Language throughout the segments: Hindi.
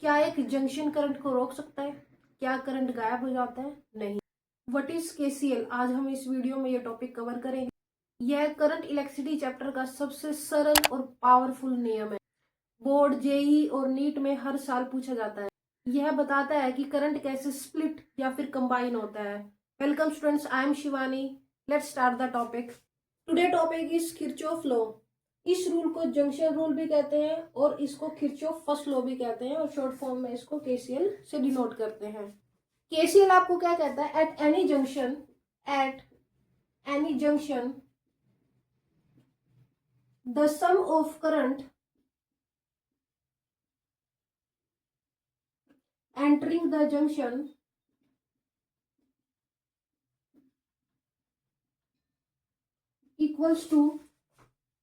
क्या एक जंक्शन करंट को रोक सकता है? क्या करंट गायब हो जाता है? नहीं। What is KCL? आज हम इस वीडियो में ये टॉपिक कवर करेंगे। यह करंट इलेक्ट्रिसिटी चैप्टर का सबसे सरल और पावरफुल नियम है। बोर्ड, जेई और नीट में हर साल पूछा जाता है। यह बताता है कि करंट कैसे स्प्लिट या फिर कंबाइन होता है। Welcome students, I am Shivani. Let's start the topic. Today topic is Kirchhoff law. इस रूल को जंक्शन रूल भी कहते हैं और इसको किरचॉफ फर्स्ट लॉ भी कहते हैं और शॉर्ट फॉर्म में इसको केसीएल से डिनोट करते हैं। केसीएल आपको क्या कहता है? At any junction the sum of current entering the junction equals to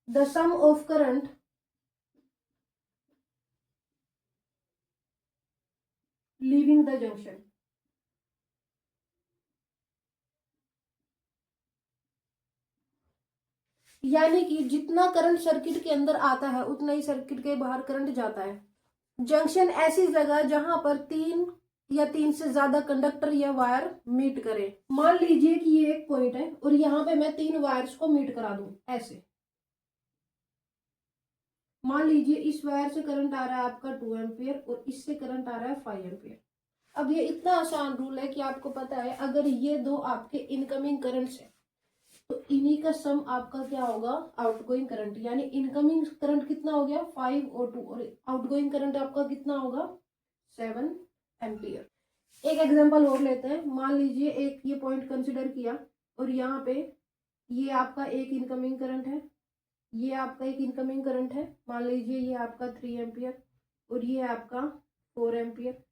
the sum of current leaving the junction. यानी कि जितना करंट सर्किट के अंदर आता है उतना ही सर्किट के बाहर करंट जाता है। जंक्शन ऐसी जगह जहां पर तीन या तीन से ज्यादा कंडक्टर या वायर मीट करे। मान लीजिए कि ये एक पॉइंट है और यहाँ पे मैं तीन वायर्स को मीट करा दूं ऐसे। मान लीजिए इस वायर से करंट आ रहा है आपका 2 एम्पियर और इससे करंट आ रहा है 5 एम्पियर। अब ये इतना आसान रूल है कि आपको पता है अगर ये दो आपके इनकमिंग करंट्स है तो इन्हीं का सम आपका क्या होगा? Outgoing current. यानी इनकमिंग करंट कितना हो गया? 5 और 2 और आउटगोइंग करंट आपका कितना होगा? 7 एम्पियर। एक एग्जांपल और लेते हैं। मान लीजिए एक ये पॉइंट कंसिडर किया और यहाँ पे ये आपका एक इनकमिंग करंट है, ये आपका एक इनकमिंग करंट है। मान लीजिए ये आपका 3 एम्पियर और ये आपका 4 एम्पियर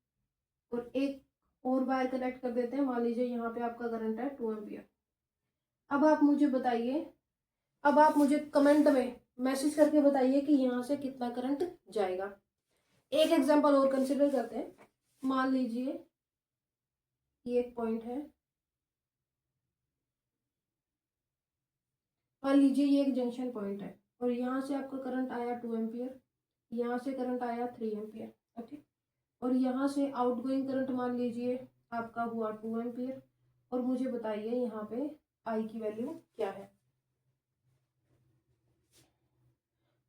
और एक और वायर कनेक्ट कर देते हैं। मान लीजिए यहाँ पे आपका करंट है 2 एम्पियर। अब आप मुझे बताइए, अब आप मुझे कमेंट में मैसेज करके बताइए कि यहाँ से कितना करंट जाएगा। एक एग्जांपल और कंसिडर करते हैं। मान लीजिए ये एक पॉइंट है, मान लीजिए ये एक जंक्शन पॉइंट है और यहाँ से आपका करंट आया 2 एम्पियर, यहाँ से करंट आया 3 एम्पियर। ओके, और यहाँ से आउटगोइंग करंट मान लीजिए आपका हुआ 2 एम्पियर और मुझे बताइए यहाँ पे आई की वैल्यू क्या है।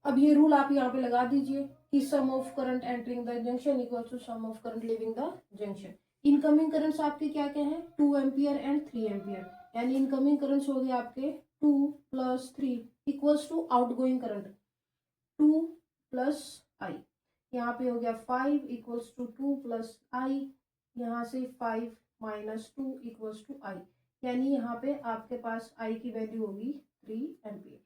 अब ये रूल आप यहाँ पे लगा दीजिए कि sum of current entering the junction equal to sum of current leaving the junction. Incoming currents आपके क्या क्या है? 2 एम्पियर एंड 3 एम्पियर। यानी इनकमिंग करंट्स हो गए आपके 2 + 3 equals to outgoing current 2 + I. यहाँ पे हो गया 5 इक्वल्स टू 2 + आई। यहाँ से 5 - 2 इक्वल्स टू आई। यानी यहाँ पे आपके पास आई की वैल्यू होगी 3 एम्पियर।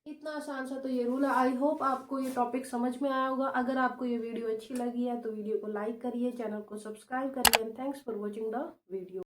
इतना आसान सा तो ये रूल है। आई होप आपको ये टॉपिक समझ में आया होगा। अगर आपको ये वीडियो अच्छी लगी है तो वीडियो को लाइक करिए, चैनल को सब्सक्राइब करिए and thanks for watching the video.